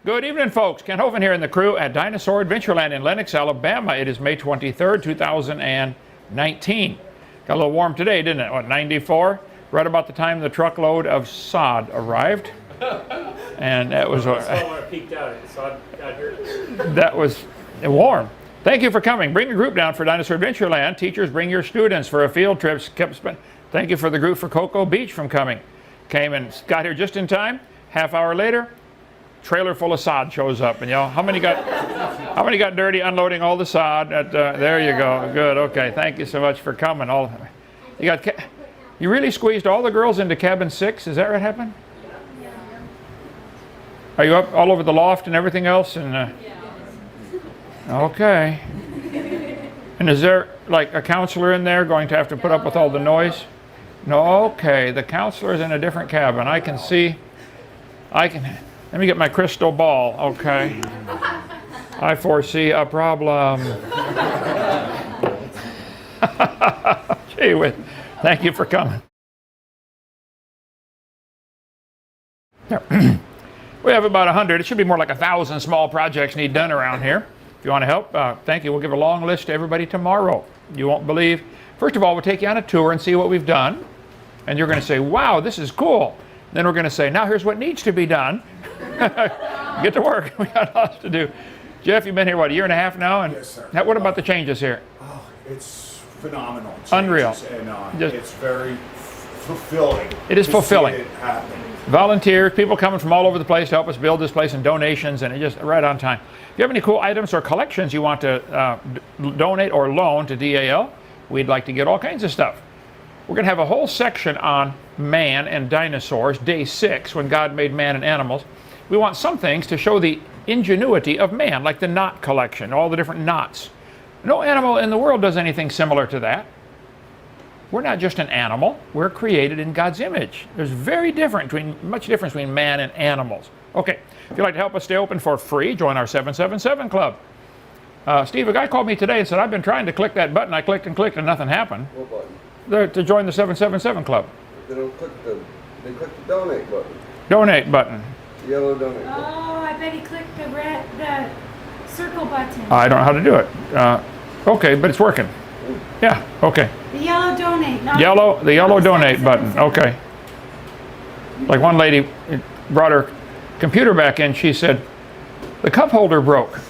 Good evening, folks. Ken Hovind here and the crew at Dinosaur Adventureland in Lenox, Alabama. It is May 23rd, 2019. Got a little warm today, didn't it? What, 94? Right about the time the truckload of sod arrived. And that was... That's when it peaked out. The sod got here. That was warm. Thank you for coming. Bring your group down for Dinosaur Adventureland. Teachers, bring your students for a field trip. Thank you for the group for Cocoa Beach from coming. Came and got here just in time. Half hour later, trailer full of sod shows up, and how many got dirty unloading all the sod? There you go. Good. Okay. Thank you so much for coming. You really squeezed all the girls into cabin 6. Is that what happened? Are you up all over the loft and everything else? And okay. And is there like a counselor in there going to have to put up with all the noise? No. Okay. The counselor is in a different cabin. I can see. Let me get my crystal ball, okay. I foresee a problem. Gee whiz, thank you for coming. We have about 100, it should be more like 1,000 small projects need done around here. If you want to help, thank you. We'll give a long list to everybody tomorrow. You won't believe. First of all, we'll take you on a tour and see what we've done. And you're going to say, wow, this is cool. Then we're going to say, now here's what needs to be done. Get to work. We got lots to do. Jeff, you've been here, what, a year and a half now? And yes, sir. What about the changes here? Oh, it's phenomenal. Unreal. And it's very fulfilling. It is fulfilling. See it happen. Volunteers, people coming from all over the place to help us build this place, and donations, and it just right on time. If you have any cool items or collections you want to donate or loan to DAL, we'd like to get all kinds of stuff. We're going to have a whole section on man and dinosaurs, day 6, when God made man and animals. We want some things to show the ingenuity of man, like the knot collection, all the different knots. No animal in the world does anything similar to that. We're not just an animal. We're created in God's image. There's much difference between man and animals. Okay, if you'd like to help us stay open for free, join our 777 Club. Steve, a guy called me today and said, I've been trying to click that button. I clicked and clicked and nothing happened. What button? To join the 777 Club. They click the donate button. Donate button. The yellow donate button. Oh, I bet he clicked the circle button. I don't know how to do it. Okay, but it's working. Yeah, okay. The yellow donate. Not The yellow donate button, okay. Like one lady brought her computer back in, she said, the cup holder broke.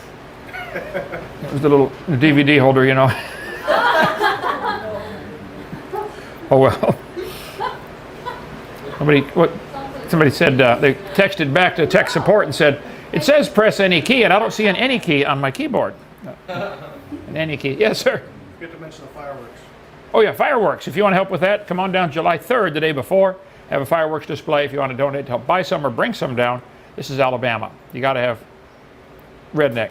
It was the little DVD holder, Oh well. Somebody said, they texted back to tech support and said, it says press any key, and I don't see an any key on my keyboard. An any key. Yes, sir. Forget to mention the fireworks. Oh yeah, fireworks. If you want to help with that, come on down July 3rd, the day before. Have a fireworks display if you want to donate to help buy some or bring some down. This is Alabama. You got to have redneck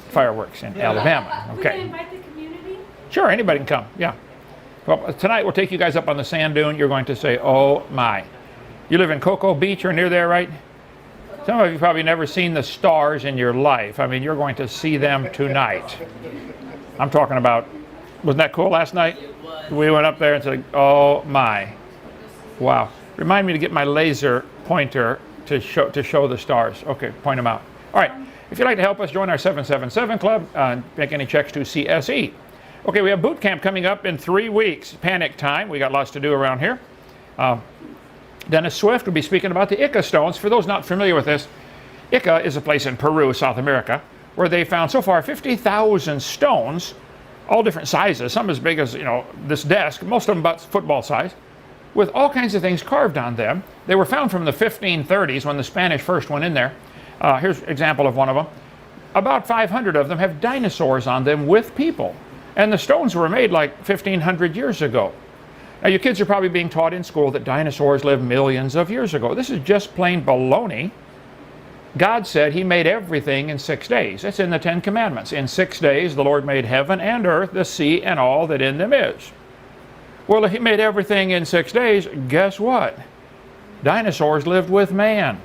fireworks in Alabama. Okay. We can invite the community? Sure, anybody can come, yeah. Well, tonight we'll take you guys up on the sand dune. You're going to say, oh my. You live in Cocoa Beach or near there, right? Some of you probably never seen the stars in your life. I mean, you're going to see them tonight. I'm talking about, wasn't that cool last night? We went up there and said, oh my. Wow. Remind me to get my laser pointer to show the stars. Okay, point them out. All right. If you'd like to help us join our 777 Club, make any checks to CSE. Okay, we have boot camp coming up in 3 weeks. Panic time. We got lots to do around here. Dennis Swift will be speaking about the Ica stones. For those not familiar with this, Ica is a place in Peru, South America, where they found so far 50,000 stones, all different sizes, some as big as this desk, most of them about football size, with all kinds of things carved on them. They were found from the 1530s when the Spanish first went in there. Here's an example of one of them. About 500 of them have dinosaurs on them with people. And the stones were made like 1,500 years ago. Now, you kids are probably being taught in school that dinosaurs lived millions of years ago. This is just plain baloney. God said he made everything in 6 days. That's in the 10 Commandments. In 6 days, the Lord made heaven and earth, the sea, and all that in them is. Well, if he made everything in 6 days, guess what? Dinosaurs lived with man.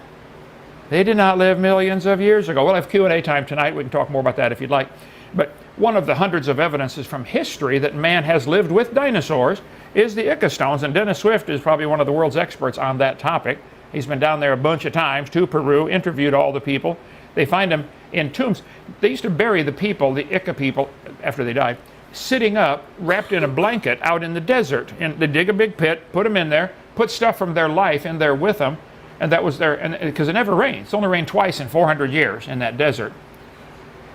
They did not live millions of years ago. We'll have Q&A time tonight. We can talk more about that if you'd like. But one of the hundreds of evidences from history that man has lived with dinosaurs is the Ica stones, and Dennis Swift is probably one of the world's experts on that topic. He's been down there a bunch of times to Peru, interviewed all the people. They find them in tombs. They used to bury the people, the Ica people, after they died, sitting up, wrapped in a blanket out in the desert. And they dig a big pit, put them in there, put stuff from their life in there with them, and that was their, and because it never rained. It's only rained twice in 400 years in that desert.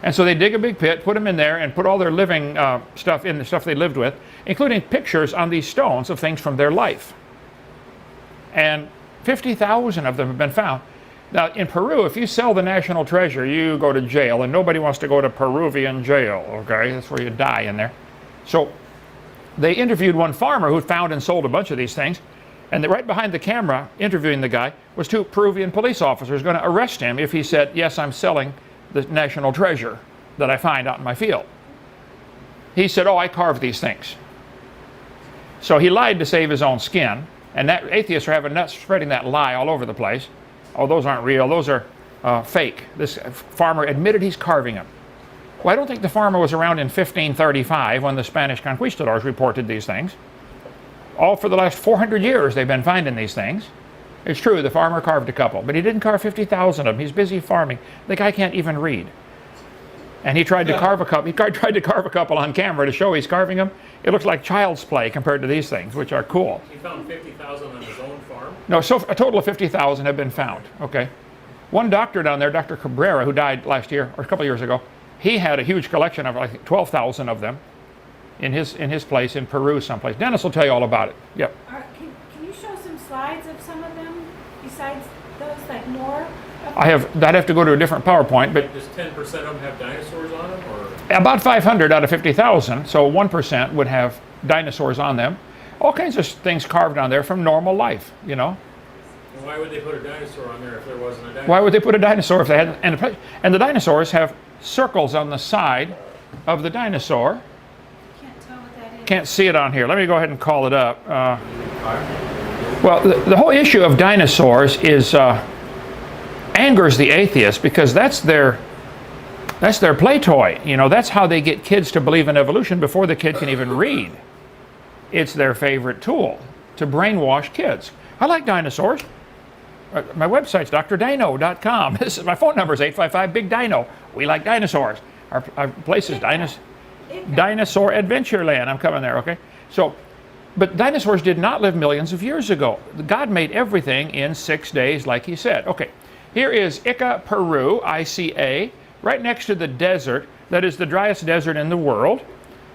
And so they dig a big pit, put them in there, and put all their living stuff in, the stuff they lived with, including pictures on these stones of things from their life. And 50,000 of them have been found. Now, in Peru, if you sell the national treasure, you go to jail, and nobody wants to go to Peruvian jail, okay? That's where you die in there. So they interviewed one farmer who found and sold a bunch of these things, and right behind the camera, interviewing the guy, was 2 Peruvian police officers going to arrest him if he said, yes, I'm selling the national treasure that I find out in my field. He said, oh, I carved these things. So he lied to save his own skin, and that atheists are having nuts spreading that lie all over the place. Oh, those aren't real, those are fake. This farmer admitted he's carving them. Well, I don't think the farmer was around in 1535 when the Spanish conquistadors reported these things. All for the last 400 years they've been finding these things. It's true, the farmer carved a couple, but he didn't carve 50,000 of them. He's busy farming. The guy can't even read. And he tried to carve a couple. He tried to carve a couple on camera to show he's carving them. It looks like child's play compared to these things, which are cool. He found 50,000 on his own farm? No, so a total of 50,000 have been found. Okay. One doctor down there, Dr. Cabrera, who died last year or a couple of years ago, he had a huge collection of like 12,000 of them in his place in Peru someplace. Dennis will tell you all about it. Yep. Can you show some slides of some of them besides those, like more? I'd have to go to a different PowerPoint, but Does 10% of them have dinosaurs on them? Or? about 500 out of 50,000, so 1% would have dinosaurs on them. All kinds of things carved on there from normal life, you know. And why would they put a dinosaur on there if there wasn't a dinosaur? Why would they put a dinosaur if they hadn't? And the dinosaurs have circles on the side of the dinosaur. Can't tell what that is. Can't see it on here. Let me go ahead and call it up. Well, the whole issue of dinosaurs is angers the atheists because that's their play toy. You know, that's how they get kids to believe in evolution before the kid can even read. It's their favorite tool to brainwash kids. I like dinosaurs. My website's drdino.com. This is my phone number is 855-BIG-DINO. We like dinosaurs. Our place is Dinosaur Adventureland. I'm coming there, okay? So, but dinosaurs did not live millions of years ago. God made everything in 6 days, like he said. Okay, here is Ica, Peru, ICA, right next to the desert. That is the driest desert in the world.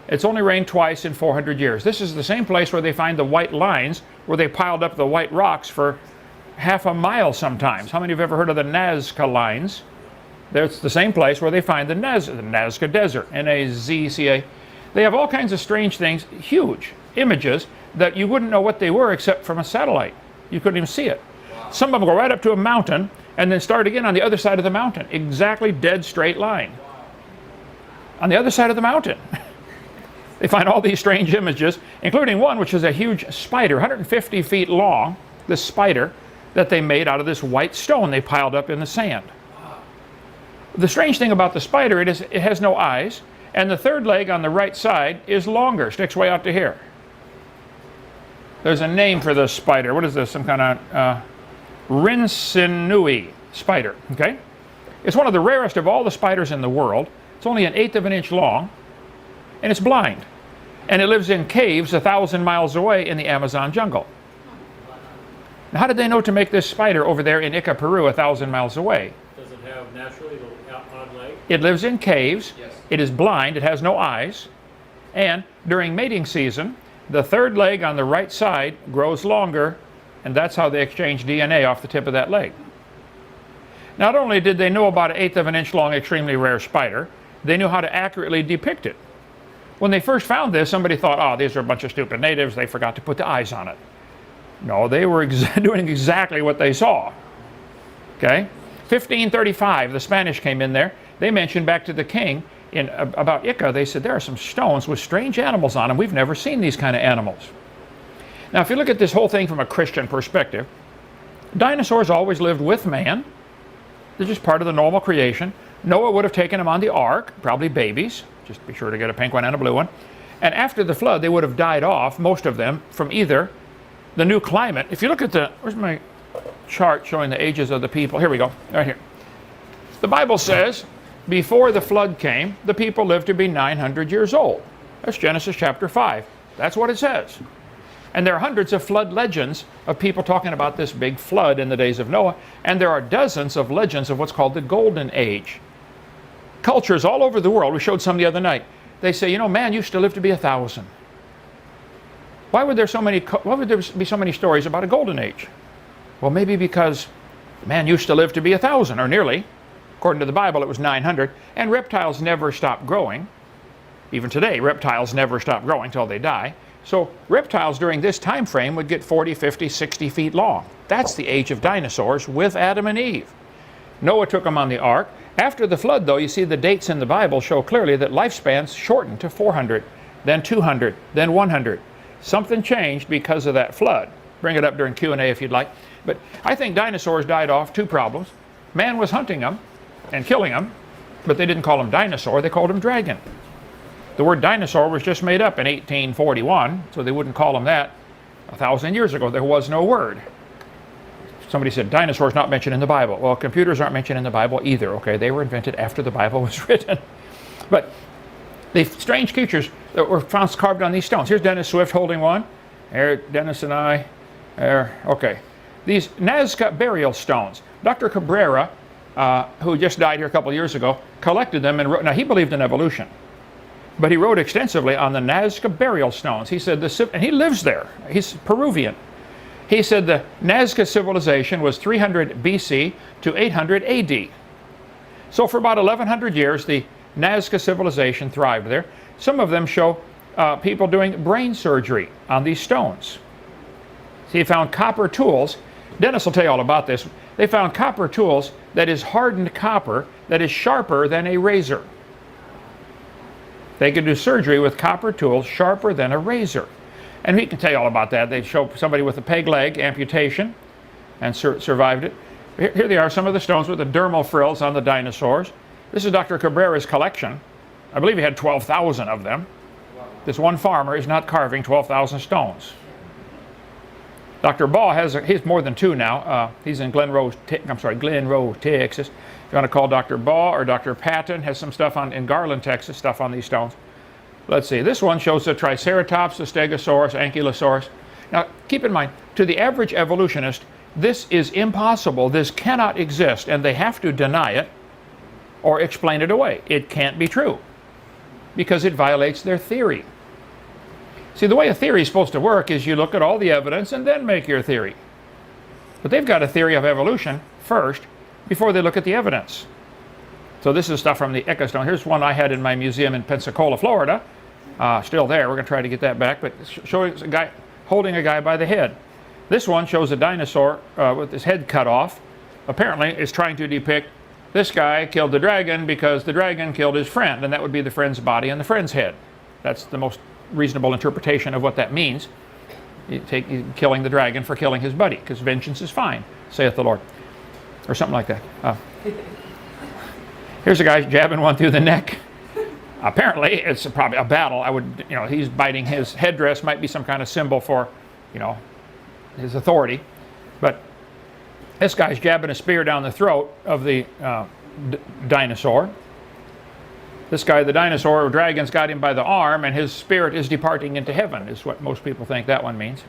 It's only rained twice in 400 years. This is the same place where they find the white lines, where they piled up the white rocks for half a mile sometimes. How many of you have ever heard of the Nazca lines? It's the same place where they find the Nazca Desert, N-A-Z-C-A. They have all kinds of strange things, huge images that you wouldn't know what they were except from a satellite. You couldn't even see it. Some of them go right up to a mountain and then start again on the other side of the mountain. Exactly dead straight line. On the other side of the mountain. They find all these strange images, including one which is a huge spider, 150 feet long, this spider that they made out of this white stone they piled up in the sand. The strange thing about the spider, it has no eyes, and the third leg on the right side is longer, sticks way out to here. There's a name for this spider. What is this? Some kind of Rinsinui spider, okay? It's one of the rarest of all the spiders in the world. It's only 1/8 of an inch long, and it's blind. And it lives in caves 1,000 miles away in the Amazon jungle. Now, how did they know to make this spider over there in Ica, Peru, 1,000 miles away? Does it have naturally the odd leg? It lives in caves. Yes. It is blind. It has no eyes. And during mating season, the third leg on the right side grows longer, and that's how they exchange DNA off the tip of that leg. Not only did they know about 1/8 of an inch long, extremely rare spider, they knew how to accurately depict it. When they first found this, somebody thought, oh, these are a bunch of stupid natives. They forgot to put the eyes on it. No, they were doing exactly what they saw. Okay? 1535, the Spanish came in there. They mentioned back to the king about Ica, they said, there are some stones with strange animals on them. We've never seen these kind of animals. Now, if you look at this whole thing from a Christian perspective, dinosaurs always lived with man. They're just part of the normal creation. Noah would have taken them on the ark, probably babies. Just be sure to get a pink one and a blue one. And after the flood, they would have died off, most of them, from either the new climate. If you look at where's my chart showing the ages of the people? Here we go, right here. The Bible says, before the flood came, the people lived to be 900 years old. That's Genesis chapter 5. That's what it says. And there are hundreds of flood legends of people talking about this big flood in the days of Noah. And there are dozens of legends of what's called the Golden Age. Cultures all over the world, we showed some the other night, they say, you know, man used to live to be 1,000. Why would there be so many stories about a Golden Age? Well, maybe because man used to live to be 1,000, or nearly. According to the Bible, it was 900. And reptiles never stop growing. Even today, reptiles never stop growing till they die. So reptiles during this time frame would get 40, 50, 60 feet long. That's the age of dinosaurs with Adam and Eve. Noah took them on the ark. After the flood, though, you see the dates in the Bible show clearly that lifespans shortened to 400, then 200, then 100. Something changed because of that flood. Bring it up during Q&A if you'd like. But I think dinosaurs died off two problems. Man was hunting them and killing them, but they didn't call them dinosaur, they called them dragon. The word dinosaur was just made up in 1841, so they wouldn't call them that. 1,000 years ago, there was no word. Somebody said, dinosaurs not mentioned in the Bible. Well, computers aren't mentioned in the Bible either, okay? They were invented after the Bible was written. But the strange creatures that were found carved on these stones. Here's Dennis Swift holding one. There, Dennis and I. There, okay. These Nazca burial stones. Dr. Cabrera, who just died here a couple years ago, collected them and wrote. Now, he believed in evolution. But he wrote extensively on the Nazca burial stones. He said, and he lives there. He's Peruvian. He said the Nazca civilization was 300 BC to 800 AD. So for about 1,100 years, the Nazca civilization thrived there. Some of them show people doing brain surgery on these stones. See, he found copper tools. Dennis will tell you all about this. They found copper tools that is hardened copper that is sharper than a razor. They could do surgery with copper tools sharper than a razor. And he can tell you all about that. They show somebody with a peg leg amputation and survived it. Here they are, some of the stones with the dermal frills on the dinosaurs. This is Dr. Cabrera's collection. I believe he had 12,000 of them. This one farmer is not carving 12,000 stones. Dr. Ball he's more than two now. He's in Glen Rose, Texas. If you want to call Dr. Ball, or Dr. Patton has some stuff in Garland, Texas, stuff on these stones. Let's see, this one shows the Triceratops, the Stegosaurus, Ankylosaurus. Now, keep in mind, to the average evolutionist, this is impossible. This cannot exist, and they have to deny it or explain it away. It can't be true because it violates their theory. See, the way a theory is supposed to work is you look at all the evidence and then make your theory. But they've got a theory of evolution first before they look at the evidence. So this is stuff from the Echo Stone. Here's one I had in my museum in Pensacola, Florida. Still there. We're going to try to get that back. But showing a guy holding a guy by the head. This one shows a dinosaur with his head cut off. Apparently, it's trying to depict this guy killed the dragon because the dragon killed his friend, and that would be the friend's body and the friend's head. That's the most reasonable interpretation of what that means. You're killing the dragon for killing his buddy, because vengeance is fine, saith the Lord. Or something like that. Here's a guy jabbing one through the neck. Apparently, it's probably a battle. He's biting his headdress, might be some kind of symbol for, his authority. But this guy's jabbing a spear down the throat of the dinosaur. This guy, the dinosaur, dragon's got him by the arm, and his spirit is departing into heaven, is what most people think that one means.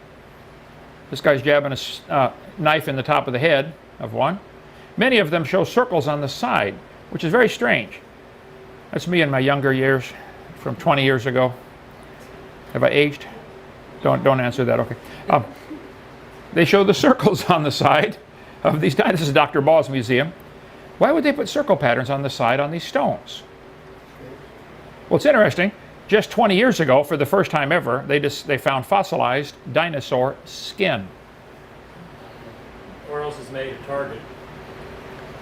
This guy's jabbing a knife in the top of the head of one. Many of them show circles on the side, which is very strange. That's me in my younger years, from 20 years ago. Have I aged? Don't answer that, okay. They show the circles on the side of these. This is Dr. Ball's museum. Why would they put circle patterns on the side on these stones? Well, it's interesting. Just 20 years ago, for the first time ever, they found fossilized dinosaur skin. Or else it's made a target.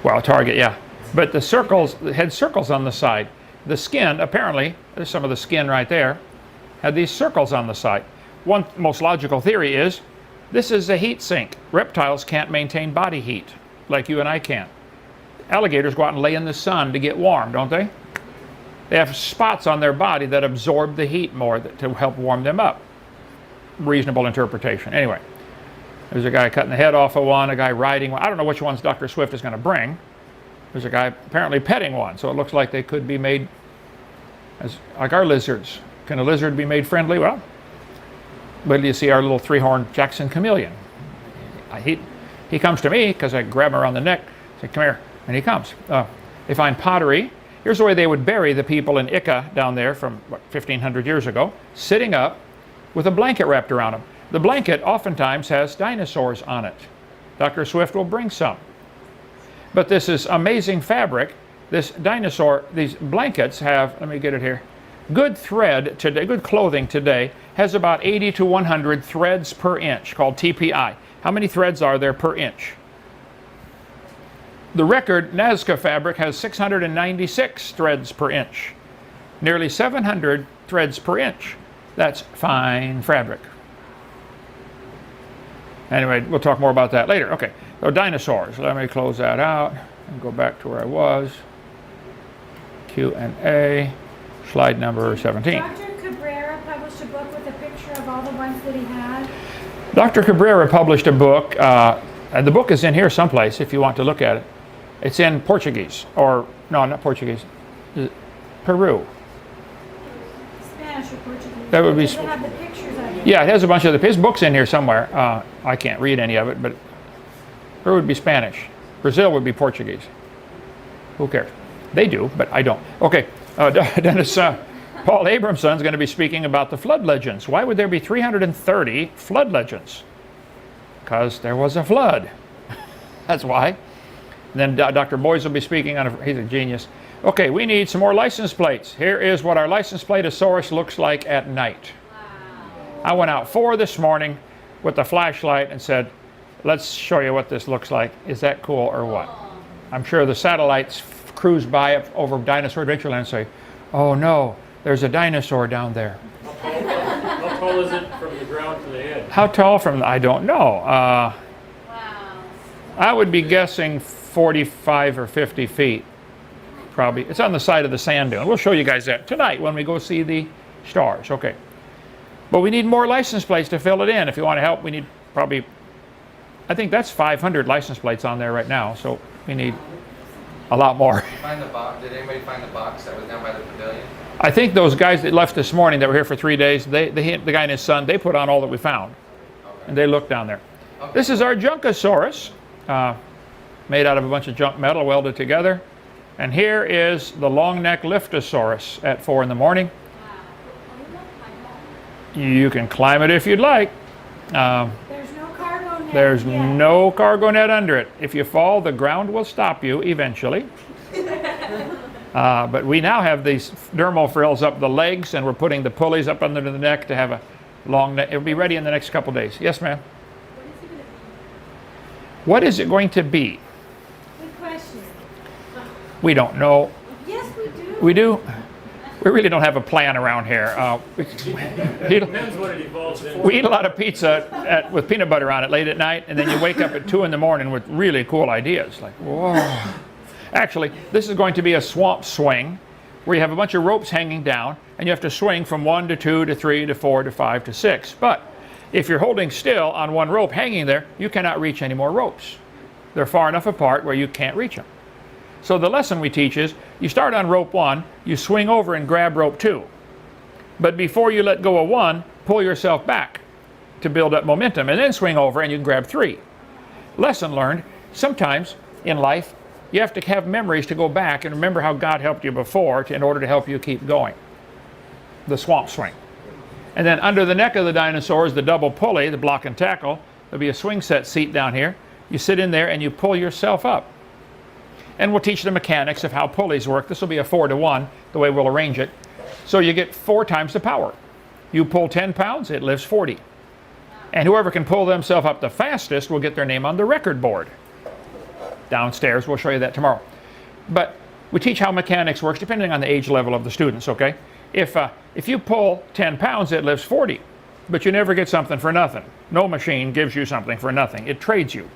Well, target, yeah. But the circles had circles on the side. The skin, apparently, there's some of the skin right there, had these circles on the side. One most logical theory is this is a heat sink. Reptiles can't maintain body heat like you and I can. Alligators go out and lay in the sun to get warm, don't they? They have spots on their body that absorb the heat more to help warm them up. Reasonable interpretation. Anyway, there's a guy cutting the head off of one, a guy riding one. I don't know which ones Dr. Swift is going to bring. There's a guy apparently petting one, so it looks like they could be made as like our lizards. Can a lizard be made friendly? Well, wait till you see our little three-horned Jackson chameleon. He comes to me because I grab him around the neck, say, come here, and he comes. They find pottery. Here's the way they would bury the people in Ica down there from, 1,500 years ago, sitting up with a blanket wrapped around them. The blanket oftentimes has dinosaurs on it. Dr. Swift will bring some. But this is amazing fabric. These blankets have, let me get it here, good thread today, good clothing today has about 80 to 100 threads per inch, called TPI. How many threads are there per inch? The record Nazca fabric has 696 threads per inch. Nearly 700 threads per inch. That's fine fabric. Anyway, we'll talk more about that later. Okay, so dinosaurs. Let me close that out and go back to where I was. Q&A, slide number 17. Dr. Cabrera published a book with a picture of all the ones that he had. Dr. Cabrera published a book, and the book is in here someplace if you want to look at it. It's in Portuguese, or no, not Portuguese, Peru. Spanish or Portuguese. That would be. Does it have the pictures of it? Yeah, it has a bunch of his books in here somewhere. I can't read any of it, but Peru would be Spanish. Brazil would be Portuguese. Who cares? They do, but I don't. Okay, Dennis, Paul Abramson's going to be speaking about the flood legends. Why would there be 330 flood legends? Because there was a flood. That's why. And then Dr. Boyes will be speaking on he's a genius. Okay, we need some more license plates. Here is what our license plate-osaurus looks like at night. Wow. I went out 4 this morning with the flashlight and said, let's show you what this looks like. Is that cool or what? I'm sure the satellites cruise by over Dinosaur Adventureland and say, oh no, there's a dinosaur down there. How tall is it from the ground to the head? How tall from, I don't know. Wow. I would be guessing 45 or 50 feet, probably. It's on the side of the sand dune. We'll show you guys that tonight when we go see the stars. Okay. But we need more license plates to fill it in. If you want to help, we need probably, I think that's 500 license plates on there right now, so we need a lot more. Did anybody find the box that was down by the pavilion? I think those guys that left this morning that were here for 3 days, the guy and his son, they put on all that we found. Okay. And they looked down there. Okay. This is our Junkosaurus, made out of a bunch of junk metal welded together. And here is the long neck Liftosaurus at 4 in the morning. You can climb it if you'd like. There's no cargo net. There's yet. no cargo net under it. If you fall, the ground will stop you eventually. But we now have these dermal frills up the legs, and we're putting the pulleys up under the neck to have a long neck. It'll be ready in the next couple days. Yes, ma'am? What is it going to be? Good question. We don't know. Yes, we do. We do? We really don't have a plan around here. Depends what it evolves into. We eat a lot of pizza with peanut butter on it late at night, and then you wake up at 2 in the morning with really cool ideas. Like, whoa. Actually, this is going to be a swamp swing where you have a bunch of ropes hanging down, and you have to swing from 1 to 2 to 3 to 4 to 5 to 6. But if you're holding still on one rope hanging there, you cannot reach any more ropes. They're far enough apart where you can't reach them. So the lesson we teach is, you start on rope 1, you swing over and grab rope 2. But before you let go of 1, pull yourself back to build up momentum, and then swing over and you can grab 3. Lesson learned, sometimes in life, you have to have memories to go back and remember how God helped you before in order to help you keep going. The swamp swing. And then under the neck of the dinosaur is the double pulley, the block and tackle. There'll be a swing set seat down here. You sit in there and you pull yourself up. And we'll teach the mechanics of how pulleys work. This will be a 4-to-1, the way we'll arrange it. So you get 4 times the power. You pull 10 pounds, it lifts 40. And whoever can pull themselves up the fastest will get their name on the record board. Downstairs, we'll show you that tomorrow. But we teach how mechanics works depending on the age level of the students, okay? If you pull 10 pounds, it lifts 40. But you never get something for nothing. No machine gives you something for nothing. It trades you.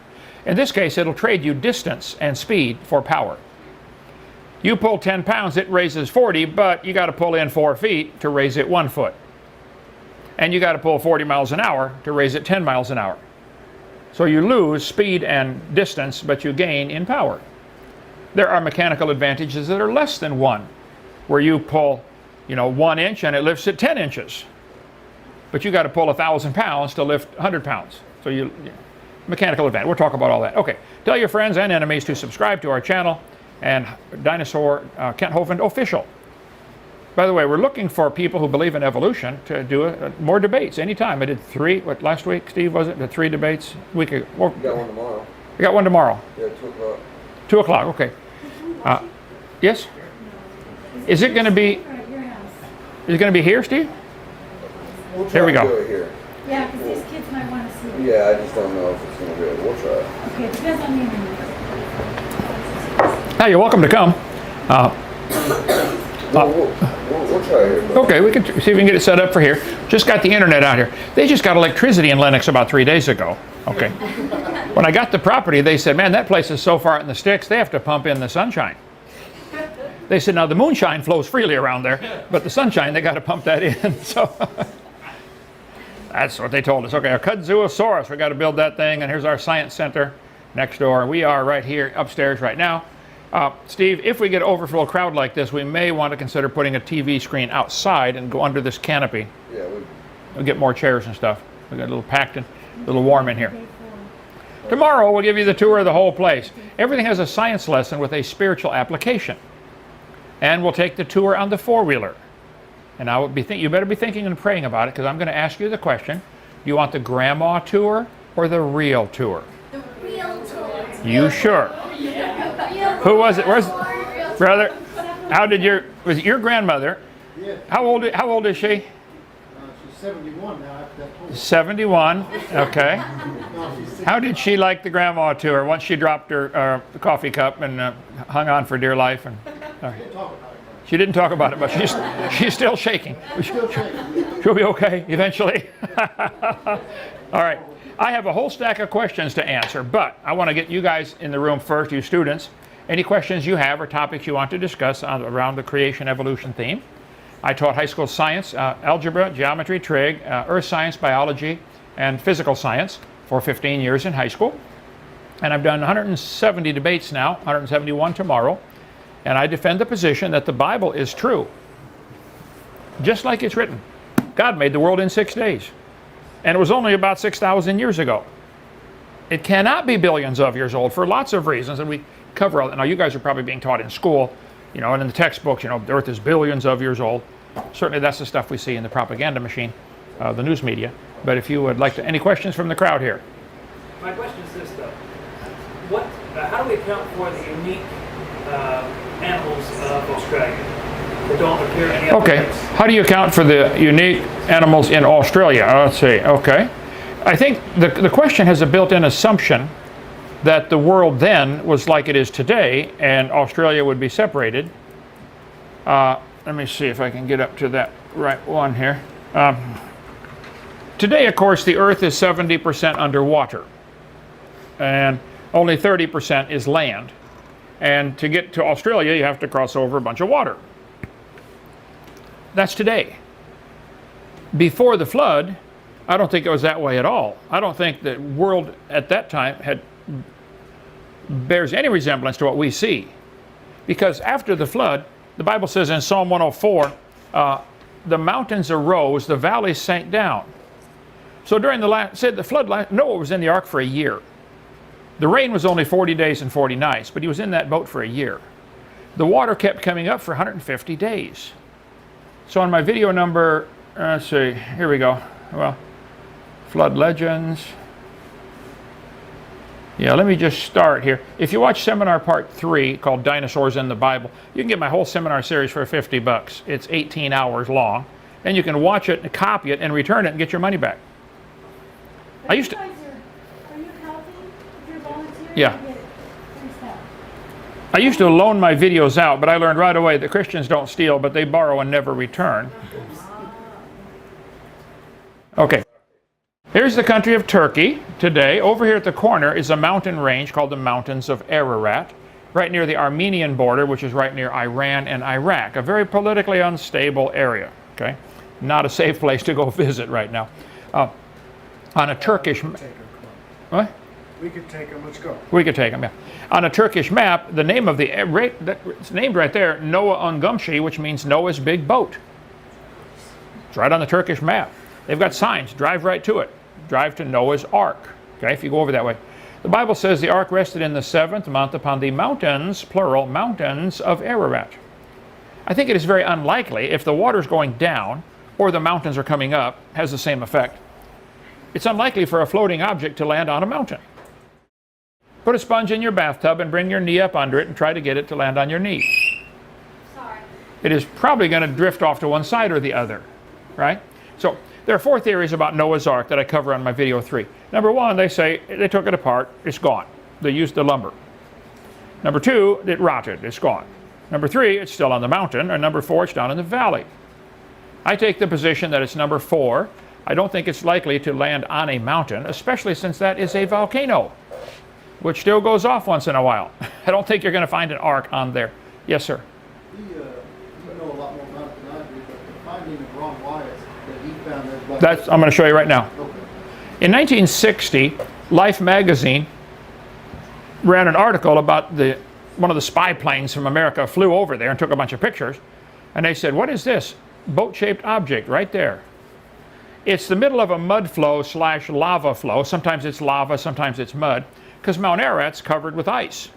In this case, it'll trade you distance and speed for power. You pull 10 pounds, it raises 40, but you got to pull in 4 feet to raise it 1 foot. And you got to pull 40 miles an hour to raise it 10 miles an hour. So you lose speed and distance, but you gain in power. There are mechanical advantages that are less than 1, where you pull, 1 inch and it lifts at 10 inches. But you got to pull 1,000 pounds to lift 100 pounds. So mechanical advantage. We'll talk about all that. Okay. Tell your friends and enemies to subscribe to our channel and Dinosaur Kent Hovind Official. By the way, we're looking for people who believe in evolution to do more debates anytime. I did 3, last week, Steve, was it? The 3 debates? Week ago. You got one tomorrow. We got one tomorrow. Yeah, 2 o'clock. 2 o'clock, okay. Yes? Is it going to be, is it going to be here, Steve? We'll Here we try to go. do it here. Yeah, because these kids might want to see it. Yeah, I just don't know if it's going to be able. We'll try. Okay, it depends on the internet. Hi, you're welcome to come. We'll try here. But Okay, we can see if we can get it set up for here. Just got the internet out here. They just got electricity in Lennox about 3 days ago. Okay. When I got the property, they said, man, that place is so far out in the sticks, they have to pump in the sunshine. They said, now the moonshine flows freely around there, but the sunshine, they got to pump that in. So that's what they told us. Okay, a Kudzuosaurus, we got to build that thing, and here's our science center next door. We are right here upstairs right now. Steve, if we get an overflow crowd like this, we may want to consider putting a TV screen outside and go under this canopy. yeah, We'll get more chairs and stuff. We got a little packed and a little warm in here. Tomorrow we'll give you the tour of the whole place. Everything has a science lesson with a spiritual application. And we'll take the tour on the 4-wheeler. And I would be you better be thinking and praying about it, because I'm going to ask you the question: do you want the grandma tour or the real tour? The real tour. You sure? Who was it? Where's brother? How did was it your grandmother? Yeah. How old is she? She's 71 now after that tour. 71. Okay. No, she's 60. How did she like the grandma tour once she dropped her coffee cup and hung on for dear life? And We'll talk about it. she didn't talk about it, but she's still shaking. Still shaking. She'll be okay eventually. All right. I have a whole stack of questions to answer, but I want to get you guys in the room first, you students. Any questions you have or topics you want to discuss around the creation evolution theme. I taught high school science, algebra, geometry, trig, earth science, biology, and physical science for 15 years in high school. And I've done 170 debates now, 171 tomorrow. And I defend the position that the Bible is true. Just like it's written. God made the world in 6 days. And it was only about 6,000 years ago. It cannot be billions of years old for lots of reasons, and we cover all that. Now, you guys are probably being taught in school, and in the textbooks, the Earth is billions of years old. Certainly that's the stuff we see in the propaganda machine, the news media. But if you would like to, any questions from the crowd here? My question is this, though. How do we account for the unique animals of Australia that don't appear any other Okay, place? how do you account for the unique animals in Australia? Let's see, okay. I think the question has a built-in assumption that the world then was like it is today and Australia would be separated. Let me see if I can get up to that right one here. Today, of course, the Earth is 70% underwater and only 30% is land. And to get to Australia, you have to cross over a bunch of water. That's today. Before the flood, I don't think it was that way at all. I don't think the world at that time bears any resemblance to what we see. Because after the flood, the Bible says in Psalm 104, the mountains arose, the valleys sank down. So during the flood, Noah was in the ark for a year. The rain was only 40 days and 40 nights, but he was in that boat for a year. The water kept coming up for 150 days. So on my video number, let's see, here we go. Well, flood legends. Yeah, let me just start here. If you watch seminar part 3 called Dinosaurs in the Bible, you can get my whole seminar series for $50. It's 18 hours long. And you can watch it and copy it and return it and get your money back. I used to... Are you healthy if you're volunteering? Yeah. You get free stuff. I used to loan my videos out, but I learned right away that Christians don't steal, but they borrow and never return. Okay. Here's the country of Turkey today. Over here at the corner is a mountain range called the Mountains of Ararat, right near the Armenian border, which is right near Iran and Iraq, a very politically unstable area. Okay, not a safe place to go visit right now. On a Turkish... What? We could take them, let's go. We could take them, yeah. On a Turkish map, the name of it's named right there, Noah Ungumshi, which means Noah's big boat. It's right on the Turkish map. They've got signs, drive right to it. Drive to Noah's Ark, okay, if you go over that way. The Bible says the ark rested in the 7th month upon the mountains, plural, mountains of Ararat. I think it is very unlikely if the water's going down or the mountains are coming up, has the same effect. It's unlikely for a floating object to land on a mountain. Put a sponge in your bathtub and bring your knee up under it and try to get it to land on your knee. Sorry. It is probably going to drift off to one side or the other, right? So there are 4 theories about Noah's Ark that I cover on my video 3. Number 1, they say they took it apart, it's gone. They used the lumber. Number 2, it rotted, it's gone. Number 3, it's still on the mountain. Or number 4, it's down in the valley. I take the position that it's number 4. I don't think it's likely to land on a mountain, especially since that is a volcano, which still goes off once in a while. I don't think you're going to find an ark on there. Yes, sir. You know a lot more about it than I do, but the finding of Ron Wyatt that he found that That's, I'm going to show you right now. Okay. In 1960, Life magazine ran an article about one of the spy planes from America flew over there and took a bunch of pictures. And they said, what is this boat-shaped object right there? It's the middle of a mud flow / lava flow. Sometimes it's lava, sometimes it's mud, because Mount Ararat's covered with ice.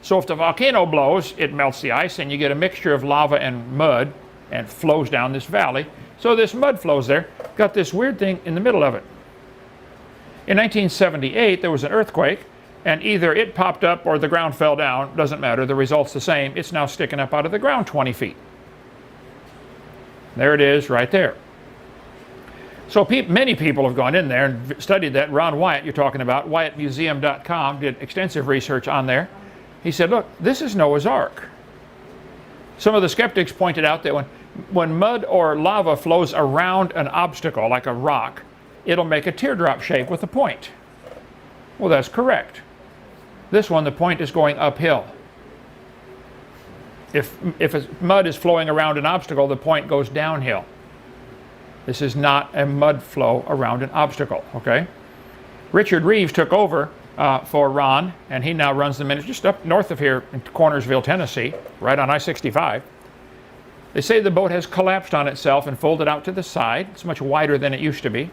So if the volcano blows, it melts the ice and you get a mixture of lava and mud and flows down this valley. So this mud flows there, got this weird thing in the middle of it. In 1978, there was an earthquake, and either it popped up or the ground fell down. Doesn't matter, the result's the same. It's now sticking up out of the ground 20 feet. There it is right there. So many people have gone in there and studied that. Ron Wyatt, you're talking about, WyattMuseum.com, did extensive research on there. He said, look, this is Noah's Ark. Some of the skeptics pointed out that when mud or lava flows around an obstacle, like a rock, it'll make a teardrop shape with a point. Well, that's correct. This one, the point is going uphill. If mud is flowing around an obstacle, the point goes downhill. This is not a mud flow around an obstacle, okay? Richard Reeves took over for Ron, and he now runs the ministry just up north of here in Cornersville, Tennessee, right on I-65. They say the boat has collapsed on itself and folded out to the side. It's much wider than it used to be.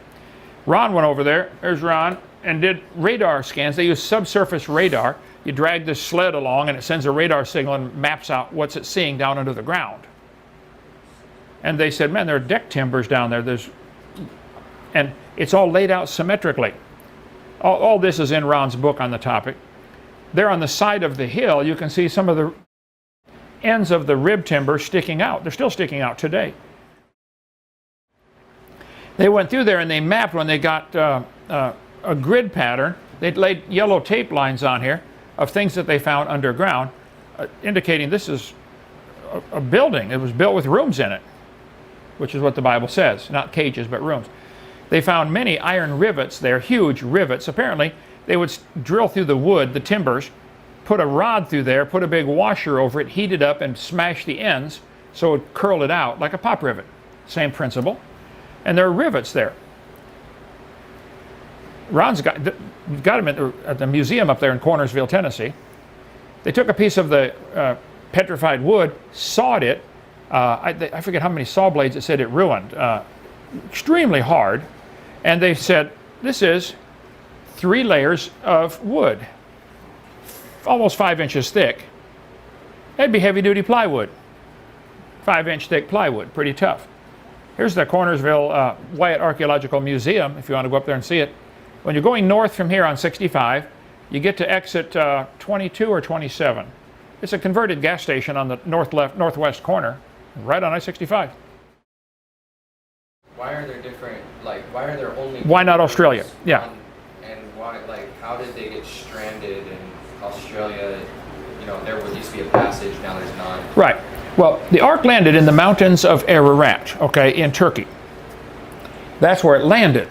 Ron went over there, there's Ron, and did radar scans. They use subsurface radar. You drag this sled along and it sends a radar signal and maps out what's it seeing down under the ground. And they said, man, there are deck timbers down there. And it's all laid out symmetrically. All this is in Ron's book on the topic. There on the side of the hill, you can see some of the ends of the rib timber sticking out. They're still sticking out today. They went through there and they mapped when they got a grid pattern. They laid yellow tape lines on here of things that they found underground, indicating this is a building. It was built with rooms in it, which is what the Bible says, not cages, but rooms. They found many iron rivets there, huge rivets. Apparently, they would drill through the wood, the timbers, put a rod through there, put a big washer over it, heat it up, and smash the ends so it would curl it out like a pop rivet. Same principle. And there are rivets there. Ron's got them at the museum up there in Cornersville, Tennessee. They took a piece of the petrified wood, sawed it. I forget how many saw blades it said it ruined. Extremely hard. And they said, this is 3 layers of wood, almost 5 inches thick. That'd be heavy-duty plywood. 5-inch thick plywood, pretty tough. Here's the Cornersville Wyatt Archaeological Museum, if you want to go up there and see it. When you're going north from here on 65, you get to exit 22 or 27. It's a converted gas station on the northwest corner, right on I-65. Why are there different, why are there only... Why not Australia? Yeah. And why, how did they get stranded in Australia? You know, there used to be a passage, now there's none. Right. Well, the ark landed in the mountains of Ararat, okay, in Turkey. That's where it landed.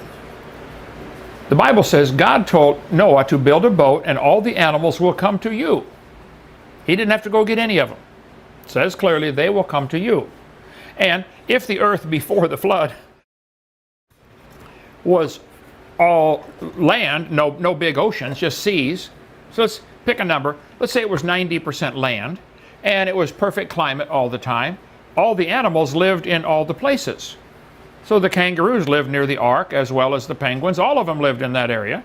The Bible says God told Noah to build a boat and all the animals will come to you. He didn't have to go get any of them. It says clearly they will come to you. And if the earth before the flood was all land, no big oceans, just seas. So let's pick a number. Let's say it was 90% land, and it was perfect climate all the time. All the animals lived in all the places. So the kangaroos lived near the ark, as well as the penguins. All of them lived in that area.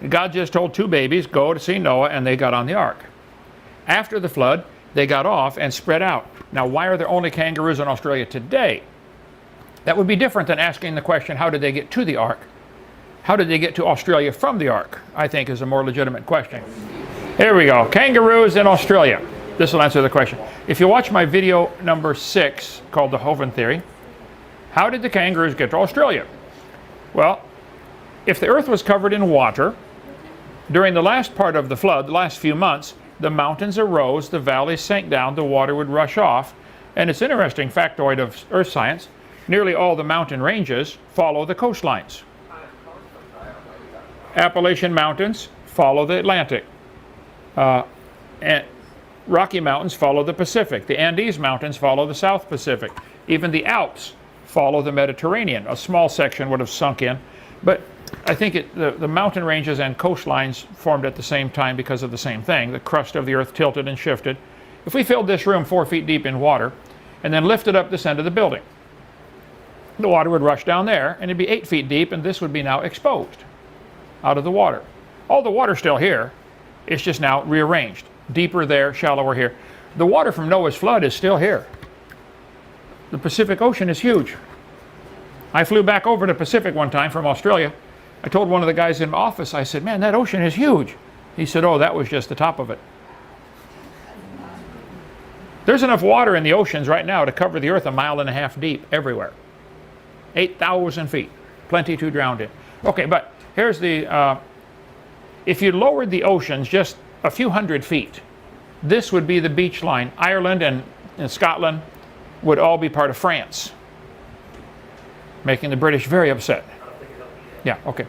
God just told two babies, go to see Noah, and they got on the ark. After the flood, they got off and spread out. Now, why are there only kangaroos in Australia today? That would be different than asking the question, how did they get to the ark? How did they get to Australia from the ark? I think is a more legitimate question. Here we go. Kangaroos in Australia. This will answer the question. If you watch my video number 6 called the Hovind theory, how did the kangaroos get to Australia? Well, if the earth was covered in water, during the last part of the flood, the last few months, the mountains arose, the valleys sank down, the water would rush off. And it's an interesting factoid of earth science. Nearly all the mountain ranges follow the coastlines. Appalachian Mountains follow the Atlantic. And Rocky Mountains follow the Pacific. The Andes Mountains follow the South Pacific. Even the Alps follow the Mediterranean. A small section would have sunk in. But I think the mountain ranges and coastlines formed at the same time because of the same thing. The crust of the earth tilted and shifted. If we filled this room 4 feet deep in water and then lifted up this end of the building, the water would rush down there and it'd be 8 feet deep, and this would be now exposed out of the water. All the water's still here. It's just now rearranged. Deeper there, shallower here. The water from Noah's flood is still here. The Pacific Ocean is huge. I flew back over to Pacific one time from Australia. I told one of the guys in my office, I said, man, that ocean is huge. He said, oh, that was just the top of it. There's enough water in the oceans right now to cover the earth 1.5 miles deep everywhere. 8,000 feet. Plenty to drown in. Okay, but here's the, if you lowered the oceans just a few hundred feet, this would be the beach line. Ireland and Scotland would all be part of France, making the British very upset. Yeah, okay.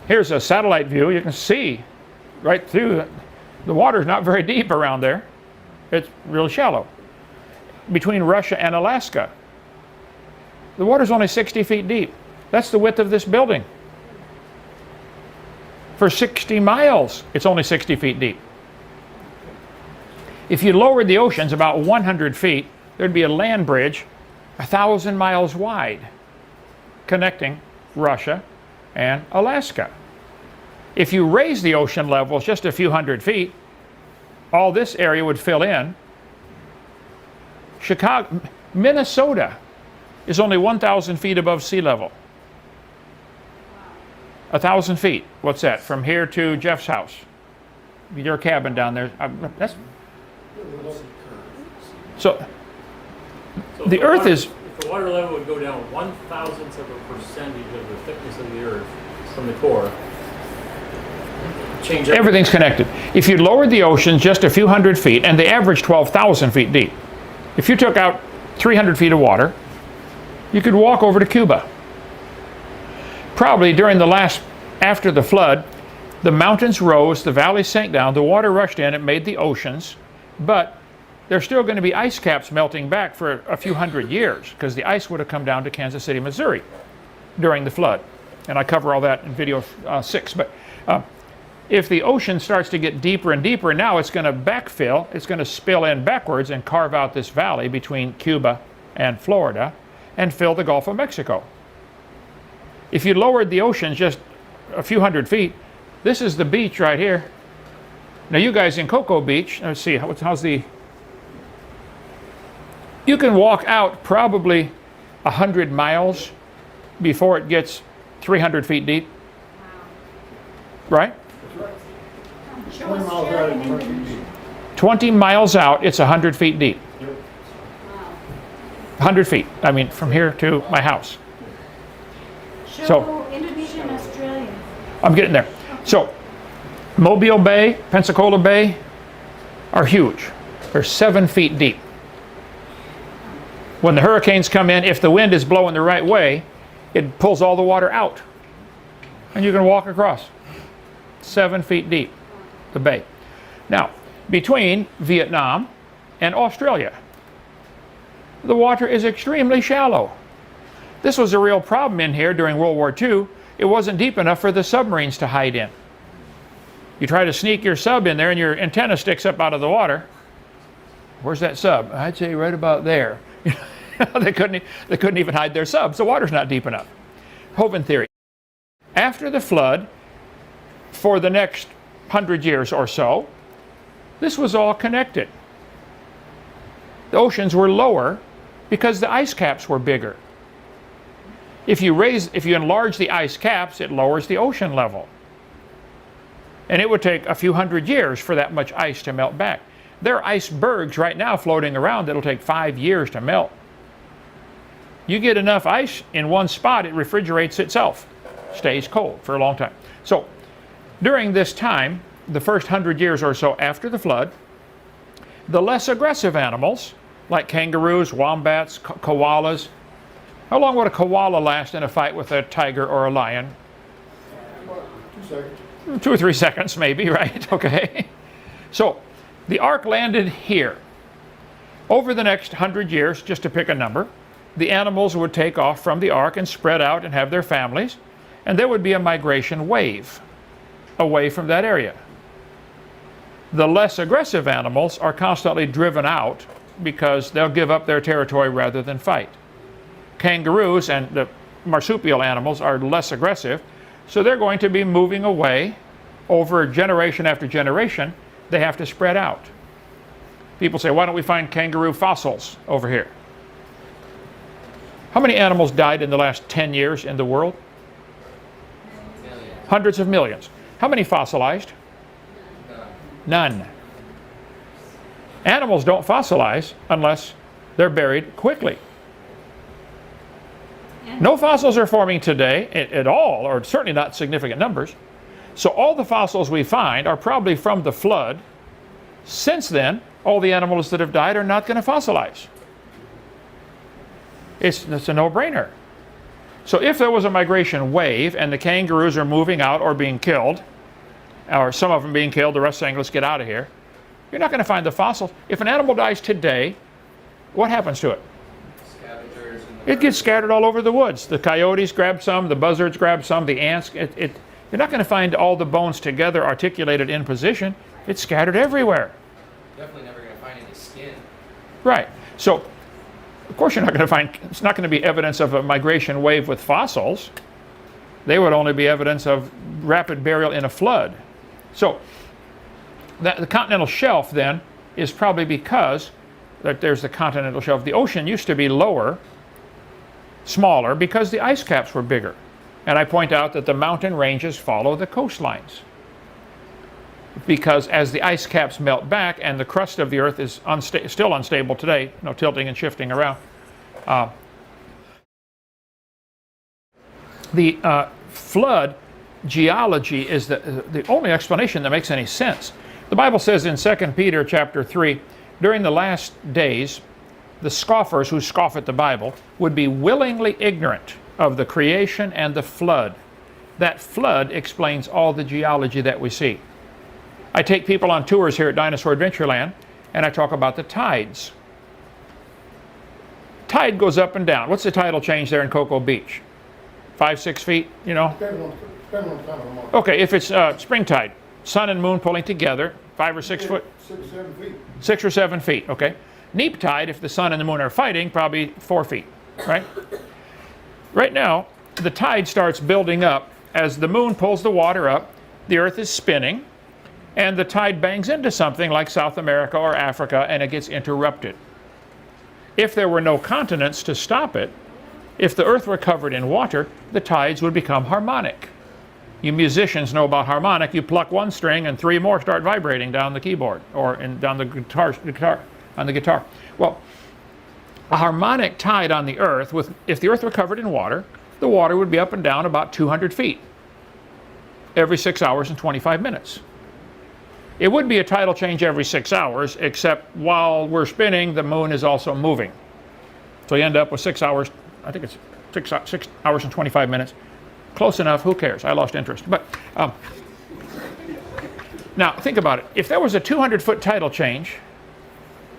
Here's a satellite view. You can see right through it. The water's not very deep around there. It's real shallow. Between Russia and Alaska, the water's only 60 feet deep. That's the width of this building. For 60 miles, it's only 60 feet deep. If you lowered the oceans about 100 feet, there'd be a land bridge 1,000 miles wide connecting Russia and Alaska. If you raise the ocean levels just a few hundred feet, all this area would fill in. Minnesota is only 1,000 feet above sea level. 1,000 feet. What's that? From here to Jeff's house. Your cabin down there. That's so the earth is. If the water level would go down 1,000th of a percentage of the thickness of the earth from the core, change everything's connected. If you lowered the ocean just a few hundred feet, and they average 12,000 feet deep, if you took out 300 feet of water, you could walk over to Cuba. Probably during after the flood, the mountains rose, the valleys sank down, the water rushed in, it made the oceans, but there's still going to be ice caps melting back for a few hundred years, because the ice would have come down to Kansas City, Missouri during the flood. And I cover all that in video 6. But if the ocean starts to get deeper and deeper, now it's going to backfill, it's going to spill in backwards and carve out this valley between Cuba and Florida and fill the Gulf of Mexico. If you lowered the ocean just a few hundred feet, this is the beach right here. Now you guys in Cocoa Beach, let's see, how's the... You can walk out probably 100 miles before it gets 300 feet deep. Right? 20 miles out in 20 feet. 20 miles out, it's 100 feet deep. 100 feet, I mean, from here to my house. Show Indonesia and Australia. I'm getting there. So, Mobile Bay, Pensacola Bay are huge. They're 7 feet deep. When the hurricanes come in, if the wind is blowing the right way, it pulls all the water out. And you can walk across. 7 feet deep, the bay. Now, between Vietnam and Australia, the water is extremely shallow. This was a real problem in here during World War II. it wasn't deep enough for the submarines to hide in. You try to sneak your sub in there and your antenna sticks up out of the water. Where's that sub? I'd say right about there. They couldn't even hide their subs. The water's not deep enough. Hovind theory. After the flood, for the next 100 years or so, this was all connected. The oceans were lower because the ice caps were bigger. If you enlarge the ice caps, it lowers the ocean level. And it would take a few hundred years for that much ice to melt back. There are icebergs right now floating around that'll take 5 years to melt. You get enough ice in one spot, it refrigerates itself, stays cold for a long time. So during this time, the first 100 years or so after the flood, the less aggressive animals, like kangaroos, wombats, koalas. How long would a koala last in a fight with a tiger or a lion? 2 seconds. 2 or 3 seconds maybe, right? Okay. So the ark landed here. Over the next 100 years, just to pick a number, the animals would take off from the ark and spread out and have their families, and there would be a migration wave away from that area. The less aggressive animals are constantly driven out because they'll give up their territory rather than fight. Kangaroos and the marsupial animals are less aggressive, so they're going to be moving away over generation after generation. They have to spread out. People say, why don't we find kangaroo fossils over here? How many animals died in the last 10 years in the world? Millions. Hundreds of millions. How many fossilized? None. Animals don't fossilize unless they're buried quickly. No fossils are forming today at all, or certainly not significant numbers. So all the fossils we find are probably from the flood. Since then, all the animals that have died are not going to fossilize. It's a no-brainer. So if there was a migration wave and the kangaroos are moving out or being killed, or some of them being killed, the rest saying, let's get out of here, you're not going to find the fossils. If an animal dies today, what happens to it? Scavengers and the It gets scattered all over the woods. The coyotes grab some, the buzzards grab some, the ants. You're not going to find all the bones together articulated in position. It's scattered everywhere. definitely never going to find any skin. Right. So, of course you're not going to find, it's not going to be evidence of a migration wave with fossils. They would only be evidence of rapid burial in a flood. So, the continental shelf then is probably because that there's the continental shelf. The ocean used to be lower, smaller, because the ice caps were bigger. And I point out that the mountain ranges follow the coastlines. Because as the ice caps melt back and the crust of the earth is still unstable today, tilting and shifting around, the flood geology is the only explanation that makes any sense. The Bible says in 2 Peter chapter 3, during the last days, the scoffers who scoff at the Bible would be willingly ignorant of the creation and the flood. That flood explains all the geology that we see. I take people on tours here at Dinosaur Adventureland, and I talk about the tides. Tide goes up and down. What's the tidal change there in Cocoa Beach? 5, 6 feet, Depending on time of the month. Okay, if it's spring tide, sun and moon pulling together, 5 or 6 foot, 6 or 7 feet. 6 or 7 feet, okay. Neap tide, if the sun and the moon are fighting, probably 4 feet, right? Right now, the tide starts building up. As the moon pulls the water up, the earth is spinning, and the tide bangs into something like South America or Africa, and it gets interrupted. If there were no continents to stop it, if the earth were covered in water, the tides would become harmonic. You musicians know about harmonic. You pluck one string and 3 more start vibrating down the keyboard or down the guitar. Well, a harmonic tide on the earth, if the earth were covered in water, the water would be up and down about 200 feet every 6 hours and 25 minutes. It would be a tidal change every 6 hours, except while we're spinning, the moon is also moving. So you end up with 6 hours, I think it's 6 hours and 25 minutes. Close enough, who cares? I lost interest. But now, think about it. If there was a 200-foot tidal change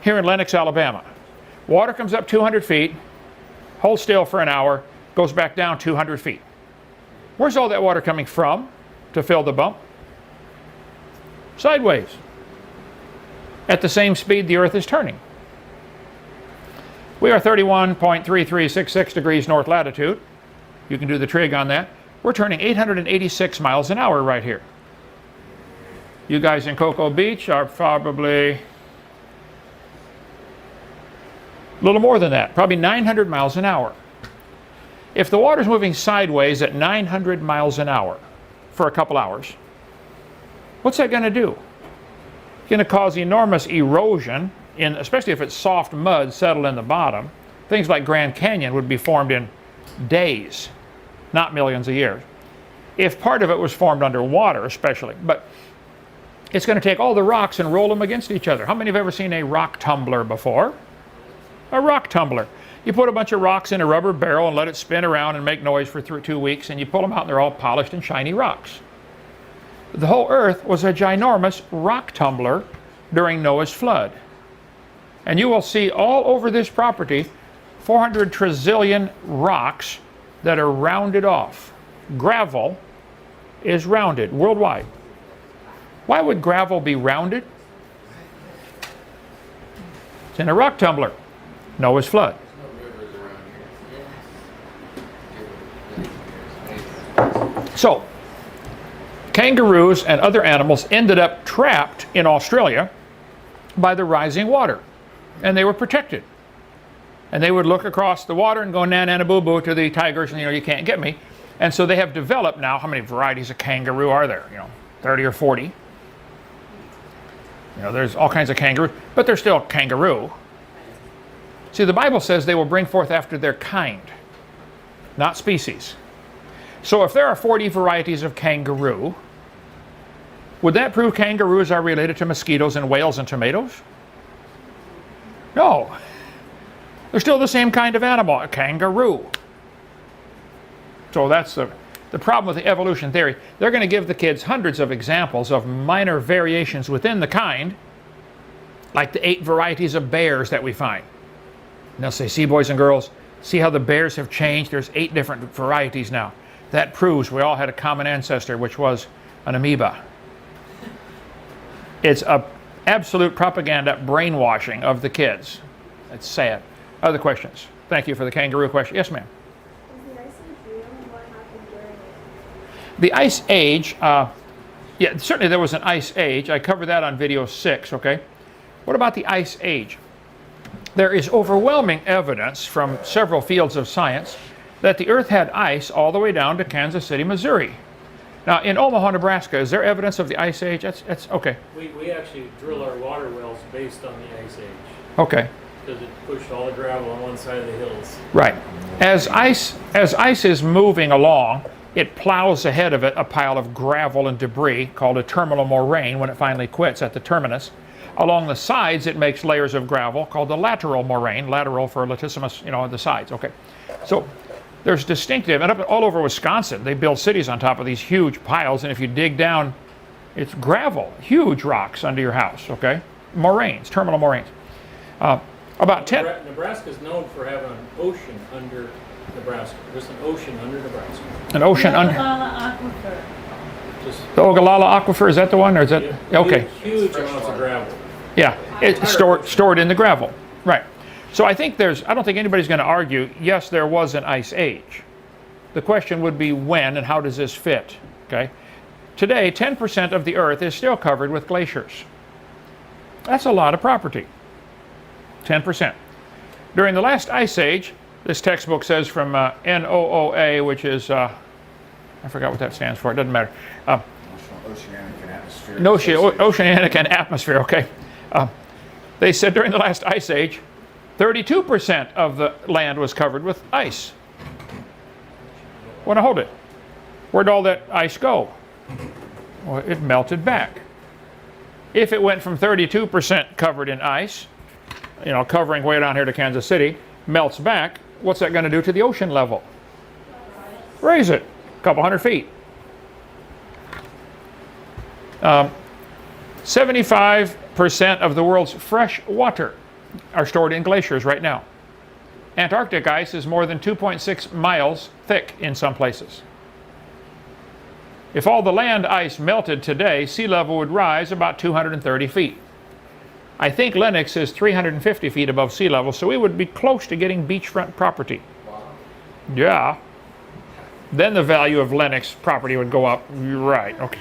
here in Lenox, Alabama, water comes up 200 feet, holds still for an hour, goes back down 200 feet. Where's all that water coming from to fill the bump? Sideways. At the same speed the Earth is turning. We are 31.3366 degrees north latitude. You can do the trig on that. We're turning 886 miles an hour right here. You guys in Cocoa Beach are probably a little more than that, probably 900 miles an hour. If the water's moving sideways at 900 miles an hour for a couple hours, what's that going to do? It's going to cause enormous erosion, especially if it's soft mud settled in the bottom. Things like Grand Canyon would be formed in days, not millions of years. If part of it was formed underwater especially. But it's going to take all the rocks and roll them against each other. How many have ever seen a rock tumbler before? A rock tumbler. You put a bunch of rocks in a rubber barrel and let it spin around and make noise for 2 weeks, and you pull them out and they're all polished and shiny rocks. The whole earth was a ginormous rock tumbler during Noah's flood. And you will see all over this property 400 trillion rocks that are rounded off. Gravel is rounded worldwide. Why would gravel be rounded? It's in a rock tumbler. Noah's flood. So, kangaroos and other animals ended up trapped in Australia by the rising water. And they were protected. And they would look across the water and go na-na-na-boo-boo to the tigers and, you can't get me. And so they have developed now, how many varieties of kangaroo are there? 30 or 40. There's all kinds of kangaroo, but they're still kangaroo. See, the Bible says they will bring forth after their kind, not species. So if there are 40 varieties of kangaroo, would that prove kangaroos are related to mosquitoes and whales and tomatoes? No. They're still the same kind of animal, a kangaroo. So that's the problem with the evolution theory. They're going to give the kids hundreds of examples of minor variations within the kind, like the 8 varieties of bears that we find. And they'll say, see, boys and girls, see how the bears have changed? There's 8 different varieties now. That proves we all had a common ancestor, which was an amoeba. It's an absolute propaganda brainwashing of the kids. It's sad. Other questions? Thank you for the kangaroo question. Yes, ma'am. The Ice Age, yeah, certainly there was an Ice Age. I covered that on video 6, okay? What about the Ice Age? There is overwhelming evidence from several fields of science that the Earth had ice all the way down to Kansas City, Missouri. Now, in Omaha, Nebraska, is there evidence of the Ice Age? That's okay. We actually drill our water wells based on the Ice Age. Okay. Because it pushed all the gravel on one side of the hills. Right. As ice is moving along, it plows ahead of it a pile of gravel and debris called a terminal moraine when it finally quits at the terminus. Along the sides, it makes layers of gravel called the lateral moraine, lateral for latissimus, on the sides. Okay. So there's distinctive, and all over Wisconsin, they build cities on top of these huge piles, and if you dig down, it's gravel, huge rocks under your house, okay? Moraines, terminal moraines. About 10... Nebraska's known for having an ocean under Nebraska. There's an ocean under Nebraska. An ocean under... Aquifer. The Ogallala Aquifer, is that the one, or is that... Yeah, okay. Huge amounts of gravel. Yeah, it's stored in the gravel, right. So I don't think anybody's going to argue, yes, there was an Ice Age. The question would be when and how does this fit, okay? Today, 10% of the Earth is still covered with glaciers. That's a lot of property, 10%. During the last Ice Age, this textbook says from NOOA, which is, I forgot what that stands for, it doesn't matter. Oceanic and atmosphere. Oceanic and atmosphere, okay. They said during the last Ice Age, 32% of the land was covered with ice. Well, now hold it. Where'd all that ice go? Well, it melted back. If it went from 32% covered in ice, covering way down here to Kansas City, melts back, what's that going to do to the ocean level? Raise it a couple hundred feet. 75% of the world's fresh water are stored in glaciers right now. Antarctic ice is more than 2.6 miles thick in some places. If all the land ice melted today, sea level would rise about 230 feet. I think Lenox is 350 feet above sea level, so we would be close to getting beachfront property. Wow. Yeah. Then the value of Lenox property would go up. Right, okay.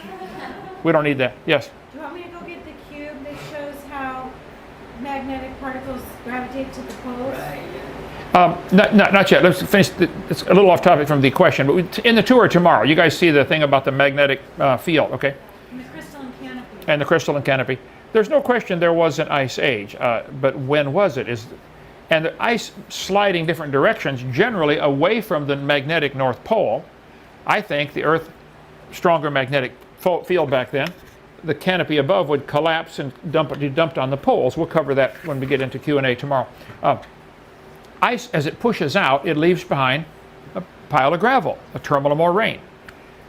We don't need that. Yes? Do you want me to go get the cube that shows how magnetic particles gravitate to the poles? Not yet. Let's finish. It's a little off topic from the question, but in the tour tomorrow, you guys see the thing about the magnetic field, okay? And the crystalline canopy. And the crystalline canopy. There's no question there was an ice age, but when was it? And the ice sliding different directions, generally away from the magnetic North Pole. I think the Earth, stronger magnetic field back then, the canopy above would collapse and be dumped on the poles. We'll cover that when we get into Q&A tomorrow. Ice, as it pushes out, it leaves behind a pile of gravel, a terminal more rain.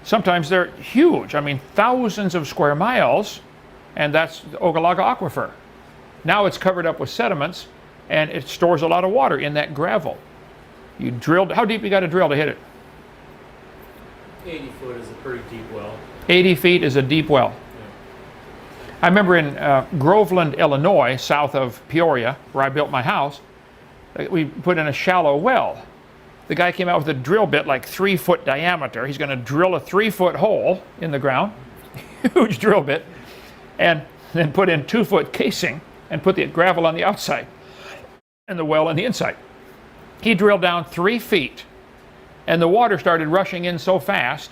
Sometimes they're huge. I mean, thousands of square miles, and that's the Ogallala Aquifer. Now it's covered up with sediments, and it stores a lot of water in that gravel. You drilled, how deep you got to drill to hit it? 80 foot is a pretty deep well. 80 feet is a deep well. Yeah. I remember in Groveland, Illinois, south of Peoria, where I built my house, we put in a shallow well. The guy came out with a drill bit like 3 foot diameter. He's going to drill a 3 foot hole in the ground, huge drill bit, and then put in 2 foot casing and put the gravel on the outside and the well on the inside. He drilled down 3 feet, and the water started rushing in so fast.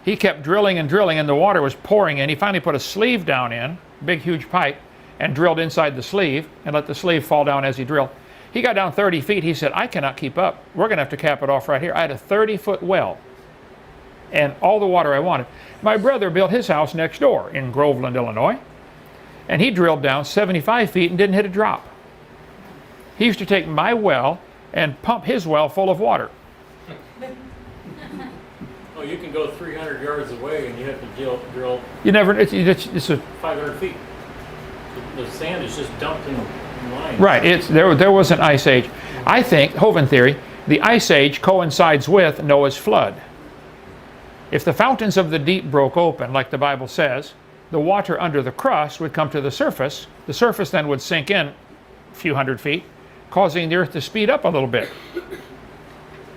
He kept drilling and drilling, and the water was pouring in. He finally put a sleeve down in, big huge pipe, and drilled inside the sleeve and let the sleeve fall down as he drilled. He got down 30 feet. He said, I cannot keep up. We're going to have to cap it off right here. I had a 30-foot well and all the water I wanted. My brother built his house next door in Groveland, Illinois, and he drilled down 75 feet and didn't hit a drop. He used to take my well and pump his well full of water. Oh, you can go 300 yards away and you have to drill You never, it's a, 500 feet. The sand is just dumped in lines. right, there was an ice age. I think, Hovind theory, the ice age coincides with Noah's flood. If the fountains of the deep broke open, like the Bible says, the water under the crust would come to the surface. The surface then would sink in a few hundred feet, causing the earth to speed up a little bit,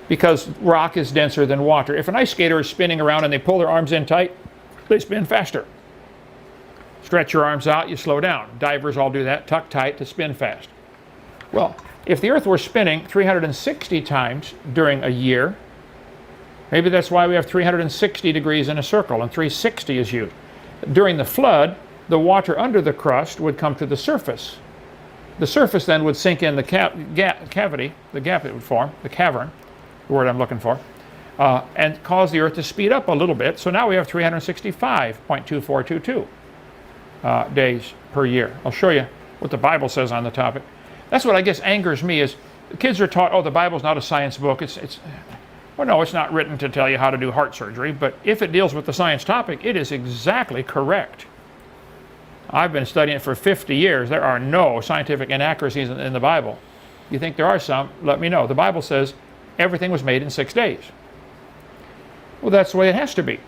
because rock is denser than water. If an ice skater is spinning around and they pull their arms in tight, they spin faster. Stretch your arms out, you slow down. Divers all do that, tuck tight to spin fast. Well, if the earth were spinning 360 times during a year, maybe that's why we have 360 degrees in a circle, and 360 is used. During the flood, the water under the crust would come to the surface. The surface then would sink in the cavity, the gap it would form, the cavern, the word I'm looking for, and cause the earth to speed up a little bit. So now we have 365.2422 days per year. I'll show you what the Bible says on the topic. That's what I guess angers me, is the kids are taught, oh, the Bible's not a science book. Well, no, it's not written to tell you how to do heart surgery, but if it deals with the science topic, it is exactly correct. I've been studying it for 50 years. There are no scientific inaccuracies in the Bible. You think there are some? Let me know. The Bible says everything was made in 6 days. Well, that's the way it has to be.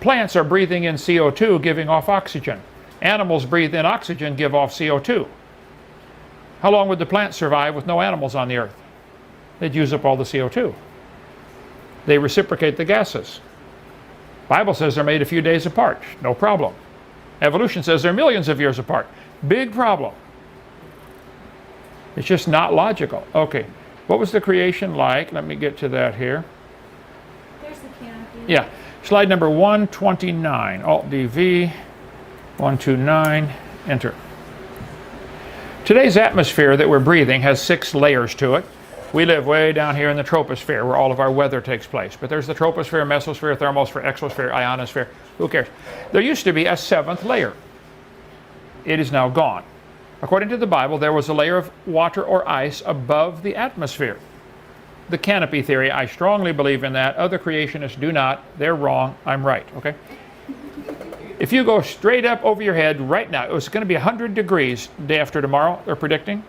Plants are breathing in CO2, giving off oxygen. Animals breathe in oxygen, give off CO2. How long would the plants survive with no animals on the earth? They'd use up all the CO2. They reciprocate the gases. Bible says they're made a few days apart. No problem. Evolution says they're millions of years apart. Big problem. It's just not logical. Okay, what was the creation like? Let me get to that here. There's the canopy. Yeah, slide number 129. Alt-DV, 129, enter. Today's atmosphere that we're breathing has 6 layers to it. We live way down here in the troposphere where all of our weather takes place. But there's the troposphere, mesosphere, thermosphere, exosphere, ionosphere. Who cares? There used to be a 7th layer. It is now gone. According to the Bible, there was a layer of water or ice above the atmosphere. The canopy theory, I strongly believe in that. Other creationists do not. They're wrong. I'm right, okay? If you go straight up over your head right now, it's going to be 100 degrees day after tomorrow, they're predicting.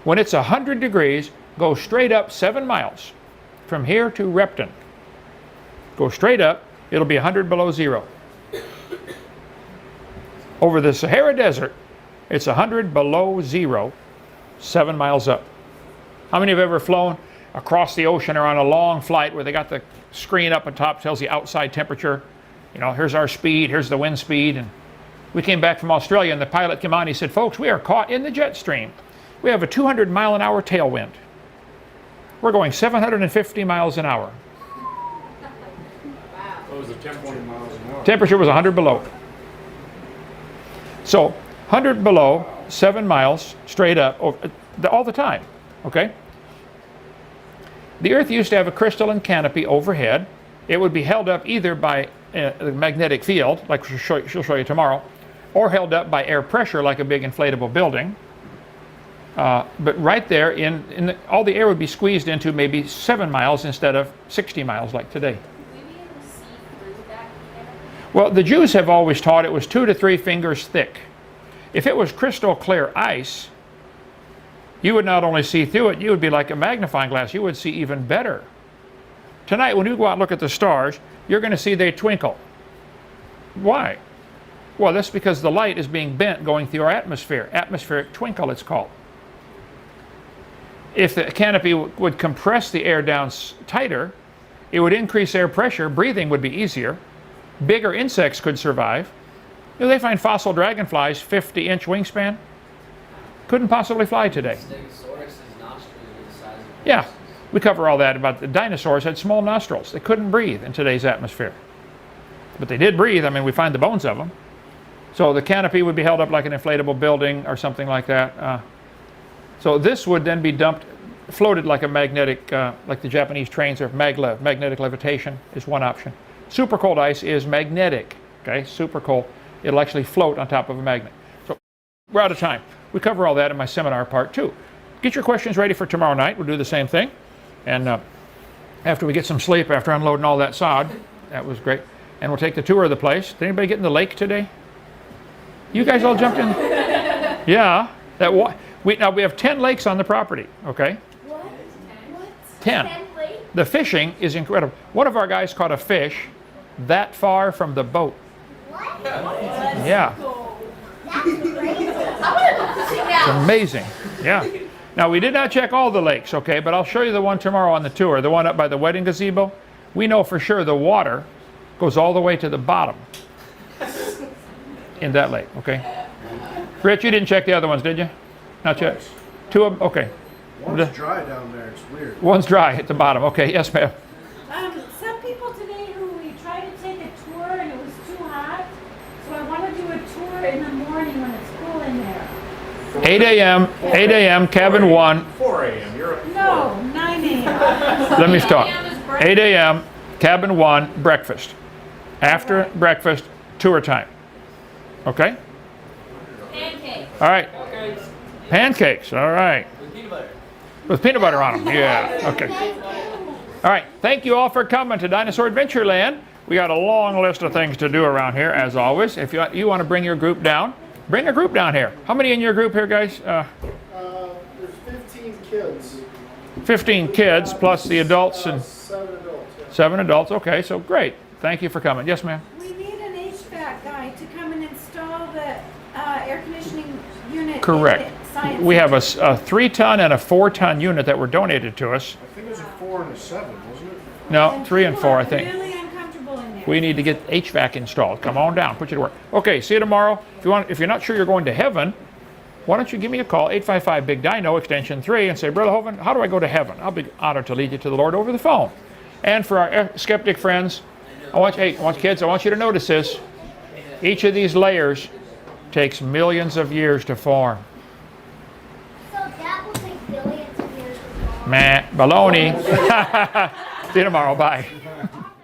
When it's 100 degrees, go straight up 7 miles from here to Repton. Go straight up it'll be 100 below zero. Over the Sahara Desert, it's 100 below zero, 7 miles up. How many have ever flown across the ocean or on a long flight where they got the screen up on top, tells you outside temperature? You know, here's our speed, here's the wind speed. And we came back from Australia and the pilot came on, he said, folks, we are caught in the jet stream. We have a 200 mile an hour tailwind. We're going 750 miles an hour. What was the temperature? miles an hour. Temperature was 100 below. So 100 below, 7 miles straight up all the time, okay? The Earth used to have a crystalline canopy overhead. It would be held up either by the magnetic field, like she'll show you tomorrow, or held up by air pressure, like a big inflatable building. But right there, all the air would be squeezed into maybe 7 miles instead of 60 miles like today. Would we be able to see through that canopy? Well, the Jews have always taught it was 2 to 3 fingers thick. If it was crystal clear ice, you would not only see through it, you would be like a magnifying glass. You would see even better. Tonight, when you go out and look at the stars, you're going to see they twinkle. Why? Well, that's because the light is being bent going through our atmosphere. Atmospheric twinkle, it's called. If the canopy would compress the air down tighter, it would increase air pressure. Breathing would be easier. Bigger insects could survive. You know, they find fossil dragonflies 50-inch wingspan. Couldn't possibly fly today. Yeah, we cover all that about the dinosaurs had small nostrils. They couldn't breathe in today's atmosphere. But they did breathe. I mean, we find the bones of them. So the canopy would be held up like an inflatable building or something like that. So this would then be dumped, floated like a magnetic, like the Japanese trains are maglev. Magnetic levitation is one option. Super cold ice is magnetic, okay? Super cold. It'll actually float on top of a magnet. So we're out of time. We cover all that in my seminar part 2. Get your questions ready for tomorrow night. We'll do the same thing. And after we get some sleep, after unloading all that sod, that was great. And we'll take the tour of the place. Did anybody get in the lake today? You guys all jumped in? Yeah. Now we have 10 lakes on the property, okay? What? 10. 10 lakes? The fishing is incredible. One of our guys caught a fish that far from the boat. What? Yeah. That's crazy. I want to go fishing It's now. amazing. Yeah. Now, we did not check all the lakes, okay, but I'll show you the one tomorrow on the tour, the one up by the wedding gazebo. We know for sure the water goes all the way to the bottom in that lake, okay? Rich, you didn't check the other ones, did you? Not yet? 2 of them? Okay. One's dry down there, it's weird. One's dry at the bottom. Okay, yes, ma'am. Some people today who we tried to take a tour and it was too hot, so I want to do a tour in the morning when it's cool in there. 8 a.m., cabin 1. 4 a.m. You're up. No, 9 a.m. Let me start. 8 a.m., cabin 1, breakfast. After breakfast, tour time. Okay? Pancake. All right. Pancakes, all right. With peanut butter on them, yeah, okay. All right, thank you all for coming to Dinosaur Adventureland. We got a long list of things to do around here, as always. If you want to bring your group down, bring a group down here. How many in your group here, guys? There's 15 kids. 15 kids plus the adults and 7 adults. Yeah. 7 adults. Okay, so great. Thank you for coming. Yes, ma'am? We need an HVAC guy to come and install the air conditioning unit. Correct. in the science We have a center. 3-ton and a 4-ton unit that were donated to us. I think it was a 4 and a 7, wasn't it? No, 3 and people 4, I are think. really uncomfortable in there. We need to get HVAC installed. Come on down, put you to work. Okay, see you tomorrow. If you're not sure you're going to heaven, why don't you give me a call, 855 Big Dino, extension 3, and say, Brother Hovind, how do I go to heaven? I'll be honored to lead you to the Lord over the phone. And for our skeptic friends, I want you to notice this. Each of these layers takes millions of years to form. So that will take billions of years to form. Baloney. See you tomorrow. Bye.